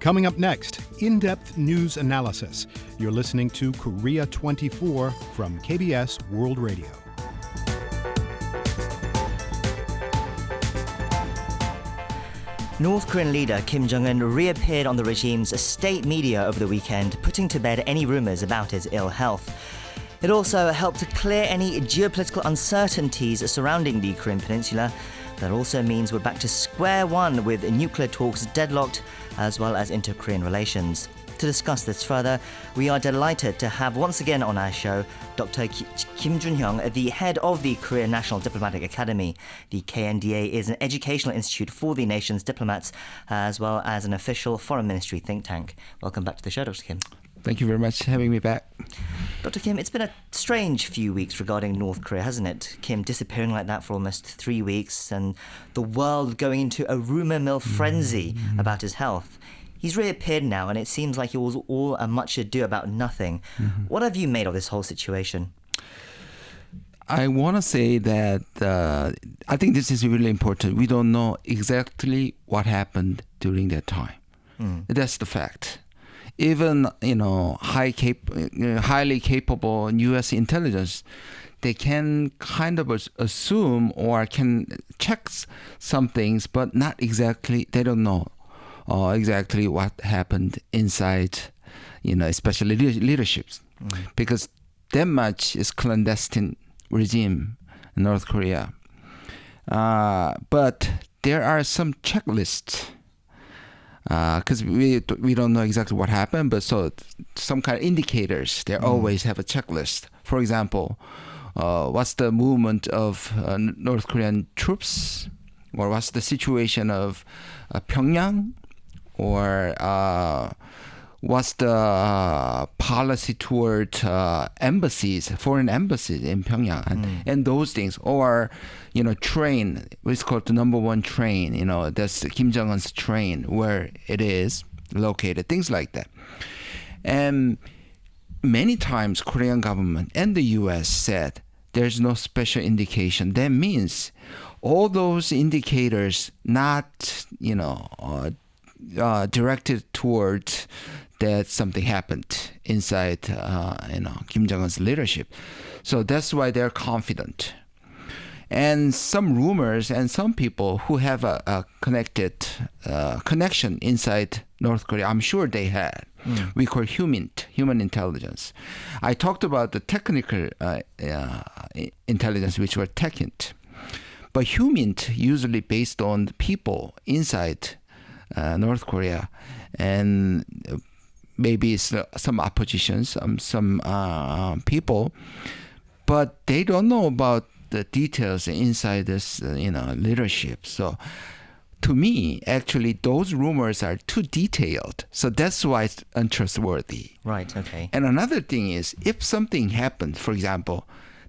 Coming up next, in-depth news analysis. You're listening to Korea24 from KBS World Radio. North Korean leader Kim Jong-un reappeared on the regime's state media over the weekend, putting to bed any rumors about his ill health. It also helped to clear any geopolitical uncertainties surrounding the Korean peninsula. That also means we're back to square one with nuclear talks deadlocked, as well as inter-Korean relations. To discuss this further, we are delighted to have once again on our show Dr. Kim Joon Hyung, the head of the Korea National Diplomatic Academy. The KNDA is an educational institute for the nation's diplomats, as well as an official foreign ministry think tank. Welcome back to the show, Dr. Kim. Thank you very much for having me back. Dr. Kim, it's been a strange few weeks regarding North Korea, hasn't it? Kim disappearing like that for almost 3 weeks and the world going into a rumour mill frenzy about his health. He's reappeared now and it seems like it was all a much ado about nothing. What have you made of this whole situation? I want to say that I think this is really important. We don't know exactly what happened during that time. That's the fact. Even highly capable U.S. intelligence, they can kind of assume or can check some things, but not exactly. They don't know exactly what happened inside, especially leaderships, because that much is clandestine regime in North Korea. But there are some checklists. Because we don't know exactly what happened, but so some kind of indicators. They always have a checklist. For example, what's the movement of North Korean troops, or what's the situation of Pyongyang, or what's the policy toward embassies, foreign embassies in Pyongyang, and those things, or train, what's called the number one train, that's Kim Jong-un's train, where it is located, things like that. And many times Korean government and the U.S. said there's no special indication. That means all those indicators not directed towards that something happened inside Kim Jong-un's leadership. So that's why they're confident. And some rumors and some people who have a connection inside North Korea, I'm sure they had. We call human intelligence. I talked about the technical intelligence, which were techint. But human usually based on the people inside North Korea, and maybe some oppositions, some people, but they don't know about the details inside this, leadership. So, to me, actually, those rumors are too detailed. So that's why it's untrustworthy. Right. Okay. And another thing is, if something happened, for example,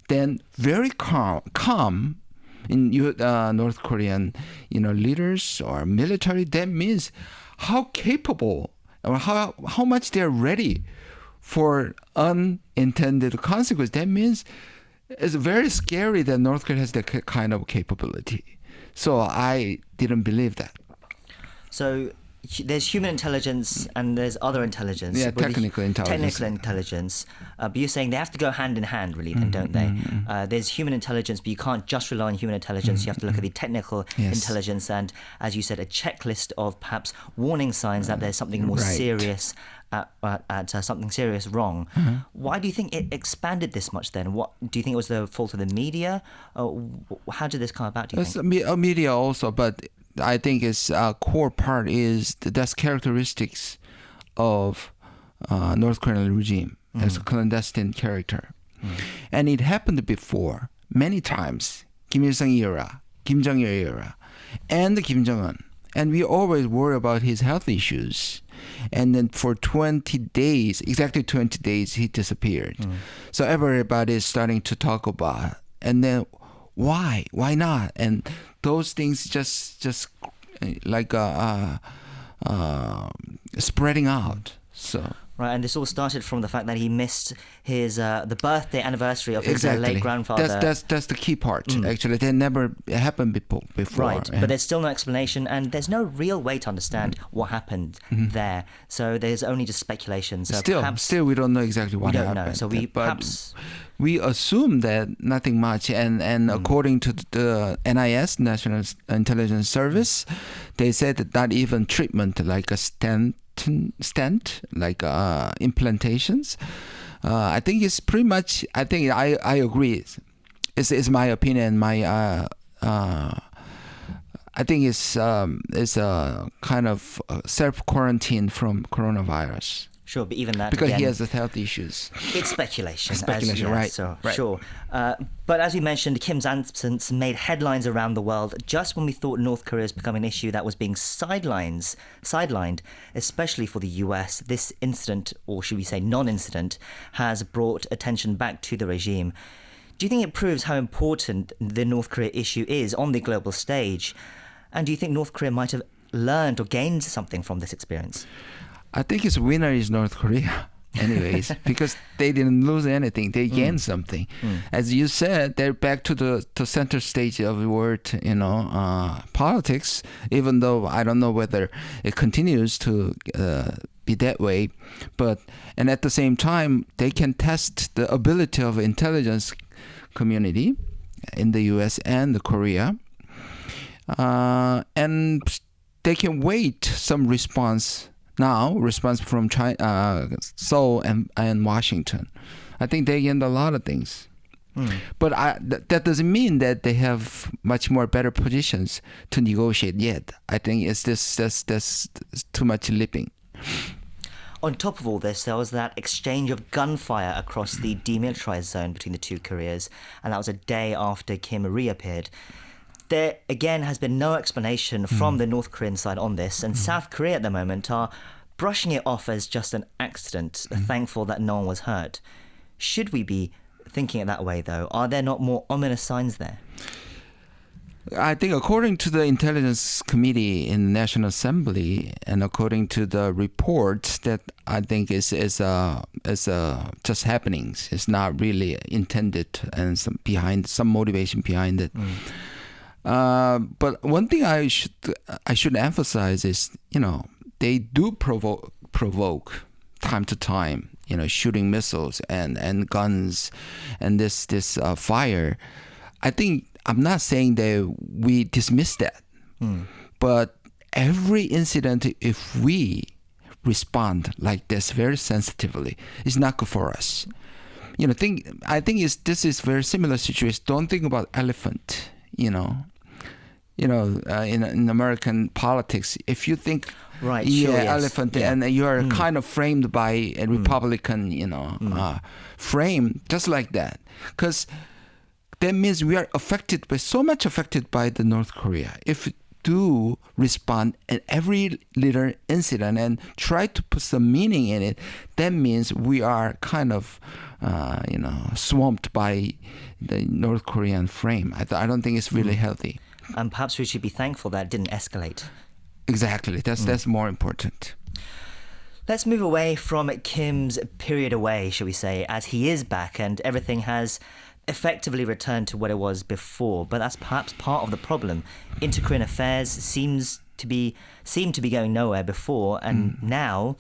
then very calm in North Korean, leaders or military. That means how capable or how much they're ready for unintended consequences. That means it's very scary that North Korea has that kind of capability. So I didn't believe that. So there's human intelligence and there's other intelligence. Yeah, technical intelligence. Technical intelligence. But you're saying they have to go hand in hand, really, then, don't they? There's human intelligence, but you can't just rely on human intelligence. You have to look at the technical intelligence and, as you said, a checklist of perhaps warning signs that there's something more serious something serious wrong. Why do you think it expanded this much then? What do you think it was the fault of the media? How did this come about, do you think? Media also, but I think its core part is that's characteristics of North Korean regime as a clandestine character. And it happened before, many times, Kim Il-sung era, Kim Jong-il era, and Kim Jong-un. And we always worry about his health issues. And then for 20 days, exactly 20 days, he disappeared. So everybody is starting to talk about, and then why not? And those things just like spreading out. So Right, and this all started from the fact that he missed his the birthday anniversary of his late grandfather. That's the key part. Actually, that never happened before. Right, but there's still no explanation, and there's no real way to understand what happened there. So there's only just speculation. So still, we don't know exactly what happened. We don't know. So we assume that nothing much, and according to the NIS, National Intelligence Service, they said that not even treatment like a stent, like implantations. I think it's pretty much. I think I agree. It's my opinion. I think it's a kind of self quarantine from coronavirus. Sure, but even that, because again, he has the health issues. It's speculation. Right. So, right. Sure. But as we mentioned, Kim's absence made headlines around the world just when we thought North Korea was becoming an issue that was being sidelined, especially for the US. This incident, or should we say non-incident, has brought attention back to the regime. Do you think it proves how important the North Korea issue is on the global stage? And do you think North Korea might have learned or gained something from this experience? I think its winner is North Korea, anyways, because they didn't lose anything. They gained something. As you said, they're back to the center stage of the world, politics, even though I don't know whether it continues to be that way. And at the same time, they can test the ability of intelligence community in the US and the Korea. And they can wait some response from China, Seoul and Washington. I think they gained a lot of things. But that doesn't mean that they have much more better positions to negotiate yet. I think it's that's too much lipping. On top of all this, there was that exchange of gunfire across the demilitarized zone between the two Koreas, and that was a day after Kim reappeared. There, again, has been no explanation from the North Korean side on this, and South Korea at the moment are brushing it off as just an accident, thankful that no one was hurt. Should we be thinking it that way, though? Are there not more ominous signs there? I think according to the Intelligence Committee in the National Assembly and according to the reports that I think is just happenings, it's not really intended and some motivation behind it. But one thing I should emphasize is, they do provoke time to time, shooting missiles and guns and this fire. I think I'm not saying that we dismiss that, but every incident, if we respond like this very sensitively, is not good for us. I think this is very similar situation. Don't think about elephant. In American politics, if you think elephant, and you are kind of framed by a Republican, frame, just like that, because that means we are so much affected by the North Korea. If we do respond at every little incident and try to put some meaning in it, that means we are kind of, swamped by the North Korean frame. I don't think it's really healthy. And perhaps we should be thankful that it didn't escalate. Exactly. That's more important. Let's move away from Kim's period away, shall we say, as he is back and everything has effectively returned to what it was before. But that's perhaps part of the problem. Inter-Korean affairs seemed to be going nowhere before, and now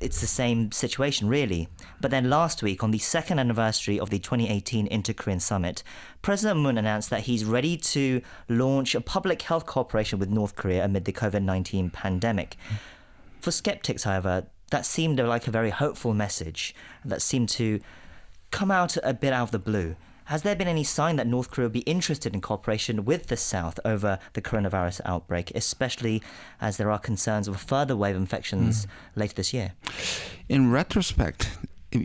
it's the same situation, really. But then last week, on the second anniversary of the 2018 Inter-Korean Summit, President Moon announced that he's ready to launch a public health cooperation with North Korea amid the COVID-19 pandemic. For skeptics, however, that seemed like a very hopeful message that seemed to come out a bit out of the blue. Has there been any sign that North Korea would be interested in cooperation with the South over the coronavirus outbreak, especially as there are concerns of a further wave of infections later this year? In retrospect,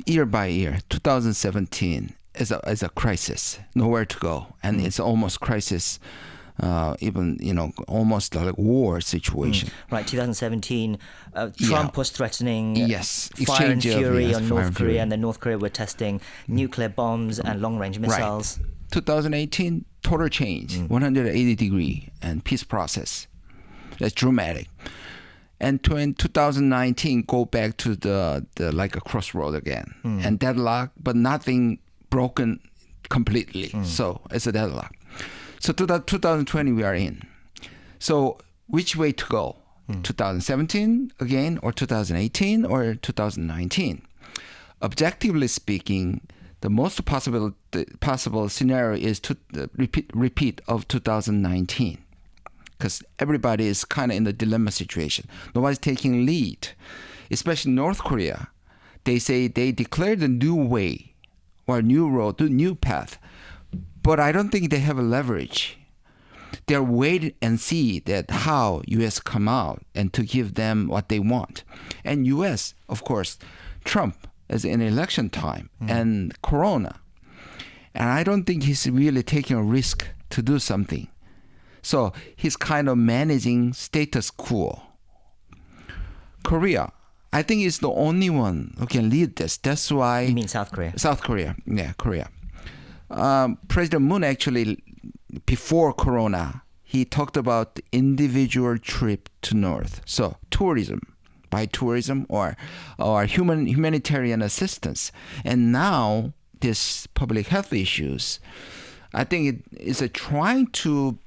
year by year, 2017 is a crisis, nowhere to go, and it's almost crisis. Almost like war situation. Right, 2017, Trump was threatening fire and exchange fury on North Korea, and then North Korea were testing nuclear bombs and long-range missiles. Right. 2018, total change, 180 degree and peace process. That's dramatic. and in 2019 go back to the like a crossroad again and deadlock, but nothing broken completely. So it's a deadlock. So to 2020 we are in. So which way to go? 2017 again, or 2018 or 2019? Objectively speaking, the most possible scenario is to repeat of 2019. Because everybody is kind of in a dilemma situation. Nobody's taking lead, especially North Korea. They say they declared a new way or a new road, a new path. But I don't think they have a leverage. They're wait and see that how U.S. come out and to give them what they want. And U.S., of course, Trump is in election time and Corona. And I don't think he's really taking a risk to do something. So he's kind of managing status quo. Korea, I think, is the only one who can lead this. That's why... You mean South Korea? South Korea, yeah, Korea. President Moon actually, before Corona, he talked about the individual trip to North. So tourism, by tourism or humanitarian assistance. And now this public health issues, I think it is trying to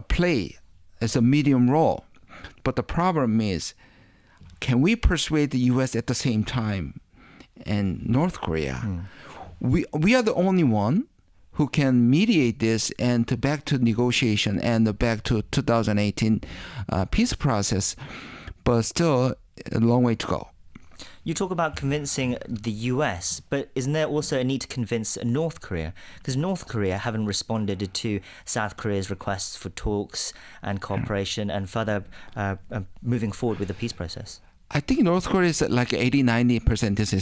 play as a medium role. But the problem is, can we persuade the U.S. at the same time and North Korea? We are the only one who can mediate this and to back to negotiation and back to 2018 peace process, but still a long way to go. You talk about convincing the US, but isn't there also a need to convince North Korea? Because North Korea haven't responded to South Korea's requests for talks and cooperation and further moving forward with the peace process. I think North Korea is like 80-90%. This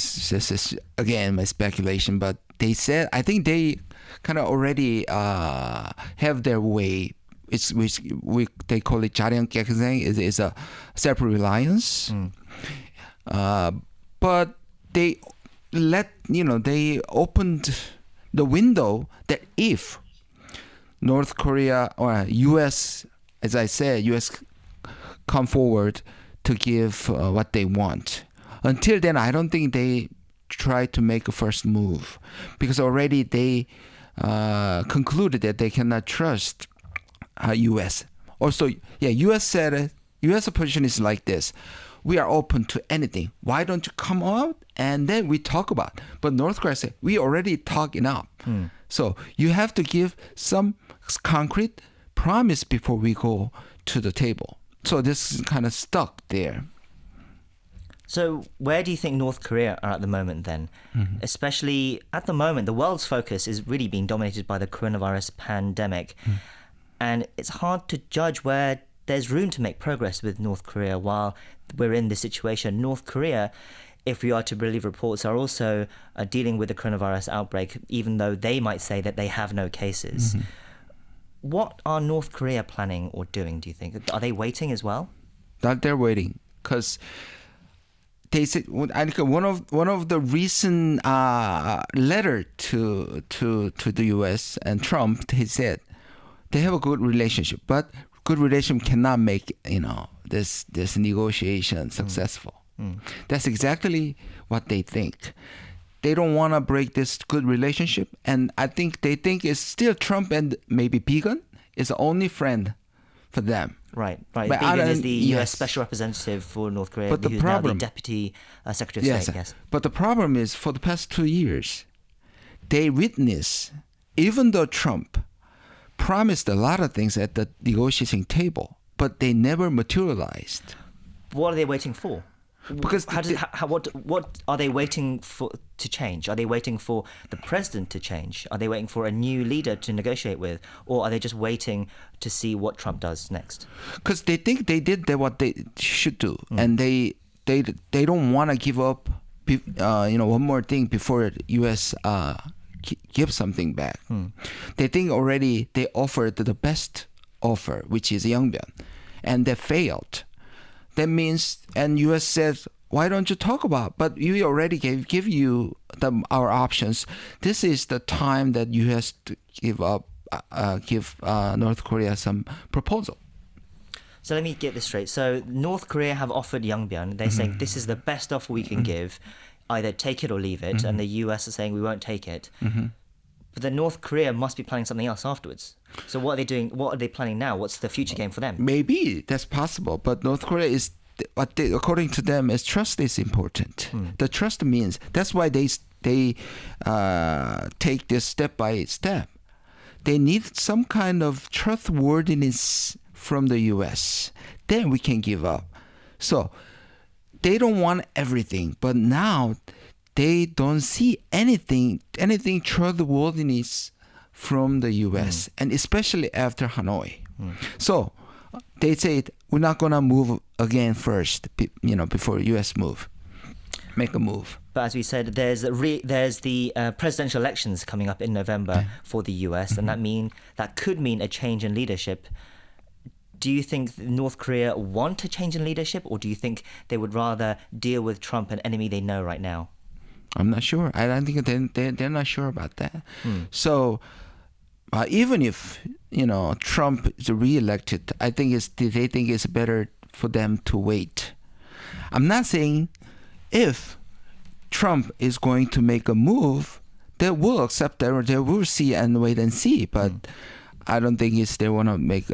is again my speculation, but they said, I think they kind of already have their way. It's they call it 자량객생. It's a self-reliance. But they they opened the window that if North Korea or U.S., as I said, U.S. come forward to give what they want. Until then, I don't think they try to make a first move, because already they concluded that they cannot trust U.S. Also, yeah, U.S. said U.S. position is like this. We are open to anything. Why don't you come out and then we talk about? But North Korea said, we already talk enough. So you have to give some concrete promise before we go to the table. So this is kind of stuck there. So where do you think North Korea are at the moment then? Especially at the moment, the world's focus is really being dominated by the coronavirus pandemic. And it's hard to judge where there's room to make progress with North Korea while we're in this situation. North Korea, if we are to believe reports, are also dealing with the coronavirus outbreak, even though they might say that they have no cases. What are North Korea planning or doing, do you think? Are they waiting as well? That they're waiting, because they said one of the recent letter to the U.S. and Trump, he said they have a good relationship, but good relationship cannot make this negotiation successful. That's exactly what they think. They don't want to break this good relationship, and I think they think it's still Trump and maybe Biden is the only friend for them. Right. But Biden is the U.S. Special Representative for North Korea, but who's now the Deputy Secretary of State. Yes. But the problem is, for the past 2 years, they witness, even though Trump promised a lot of things at the negotiating table, but they never materialized. What are they waiting for? Because what are they waiting for to change? Are they waiting for the president to change? Are they waiting for a new leader to negotiate with, or are they just waiting to see what Trump does next? Because they think they did what they should do, and they don't want to give up, one more thing before the U.S. Give something back. They think already they offered the best offer, which is Yongbyon, and they failed. That means, and U.S. says, why don't you talk about? But we already give you our options. This is the time that U.S. to give North Korea some proposal. So let me get this straight. So North Korea have offered Yongbyon. They're saying this is the best offer we can give. Either take it or leave it. And the US are saying we won't take it. But then North Korea must be planning something else afterwards. So what are they doing? What are they planning now? What's the future game for them? Maybe that's possible, but North Korea is, according to them, is trust is important. The trust means that's why they take this step by step. They need some kind of trustworthiness from the U.S. Then we can give up. So they don't want everything, but now they don't see anything trustworthiness from the U.S. and especially after Hanoi. So they say we're not gonna move again first, before U.S. make a move. But as we said, there's the presidential elections coming up in November for the US, and that could mean a change in leadership. Do you think North Korea want a change in leadership, or do you think they would rather deal with Trump, an enemy they know right now? I'm not sure. I don't think they're not sure about that. So even if Trump is re-elected, I think they think it's better for them to wait. I'm not saying if Trump is going to make a move, they will accept that, or they will see and wait and see. But I don't think they want to make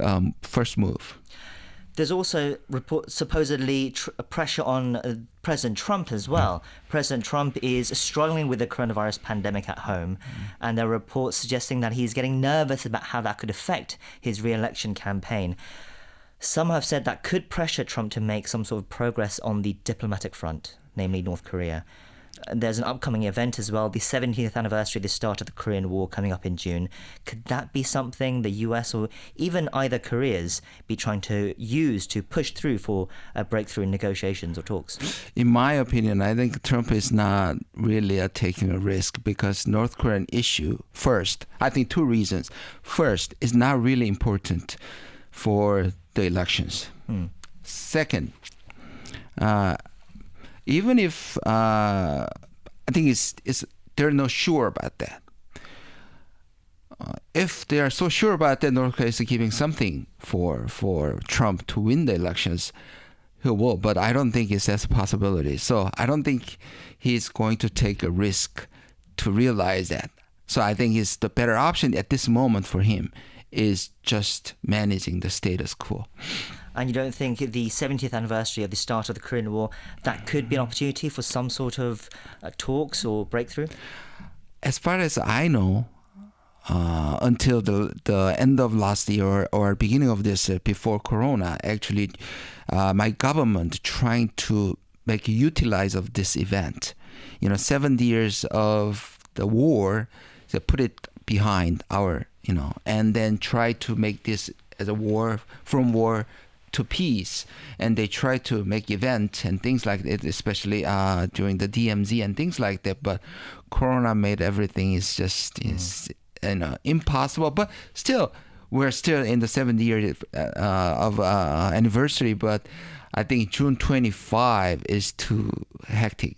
first move. There's also supposedly pressure on President Trump as well. President Trump is struggling with the coronavirus pandemic at home, and there are reports suggesting that he's getting nervous about how that could affect his re-election campaign. Some have said that could pressure Trump to make some sort of progress on the diplomatic front, namely North Korea. There's an upcoming event as well, the 70th anniversary of the start of the Korean War coming up in June. Could that be something the US or even either Koreas be trying to use to push through for a breakthrough in negotiations or talks? In my opinion, I think Trump is not really taking a risk, because North Korean issue, first, I think two reasons. First, is not really important for the elections. Second, even if I think they're not sure about that. If they are so sure about that, North Korea is giving something for Trump to win the elections, he will. But I don't think that's a possibility. So I don't think he's going to take a risk to realize that. So I think the better option at this moment for him is just managing the status quo. And you don't think the 70th anniversary of the start of the Korean War, that could be an opportunity for some sort of talks or breakthrough? As far as I know, until the end of last year or beginning of this year, before Corona, actually, my government trying to make utilize of this event. 70 years of the war, so put it behind and then try to make this as a war, from war to peace, and they try to make events and things like that, especially during the DMZ and things like that. But Corona made everything is impossible. But still, we're still in the 70 years of anniversary. But I think June 25 is too hectic.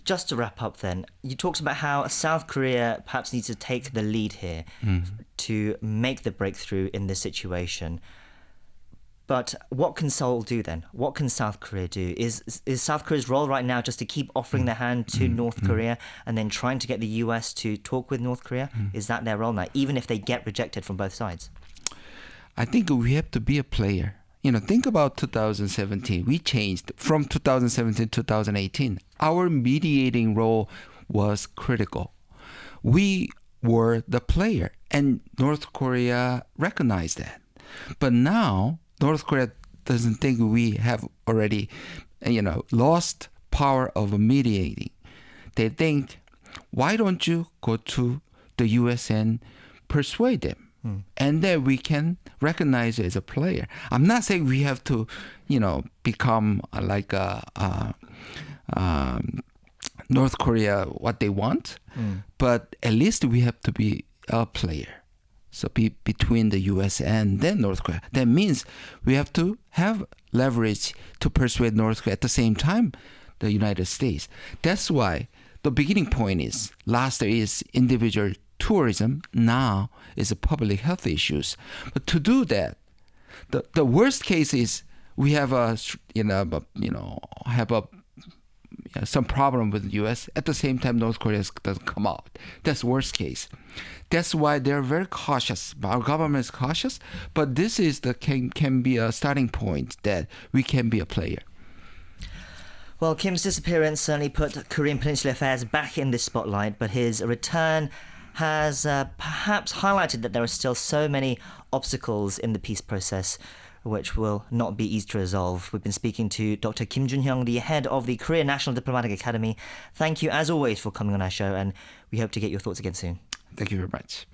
Just to wrap up then, you talked about how South Korea perhaps needs to take the lead here to make the breakthrough in this situation. But what can Seoul do then? What can South Korea do? Is South Korea's role right now just to keep offering their hand to North Korea and then trying to get the US to talk with North Korea? Is that their role now, even if they get rejected from both sides? I think we have to be a player. Think about 2017. We changed from 2017 to 2018. Our mediating role was critical. We were the player, and North Korea recognized that. But now, North Korea doesn't think we have already, lost power of mediating. They think, why don't you go to the U.S. and persuade them? And then we can recognize it as a player. I'm not saying we have to, become like North Korea, what they want, but at least we have to be a player. So between the U.S. and then North Korea. That means we have to have leverage to persuade North Korea at the same time the United States. That's why the beginning point is last year is individual tourism, now is public health issues. But to do that, the worst case is we have some problem with the U.S. At the same time, North Korea doesn't come out. That's worst case. That's why they're very cautious. Our government is cautious, but this is can be a starting point that we can be a player. Well, Kim's disappearance certainly put Korean Peninsula affairs back in the spotlight, but his return has perhaps highlighted that there are still so many obstacles in the peace process which will not be easy to resolve. We've been speaking to Dr. Kim Joon Hyung, the head of the Korea National Diplomatic Academy. Thank you, as always, for coming on our show, and we hope to get your thoughts again soon. Thank you very much.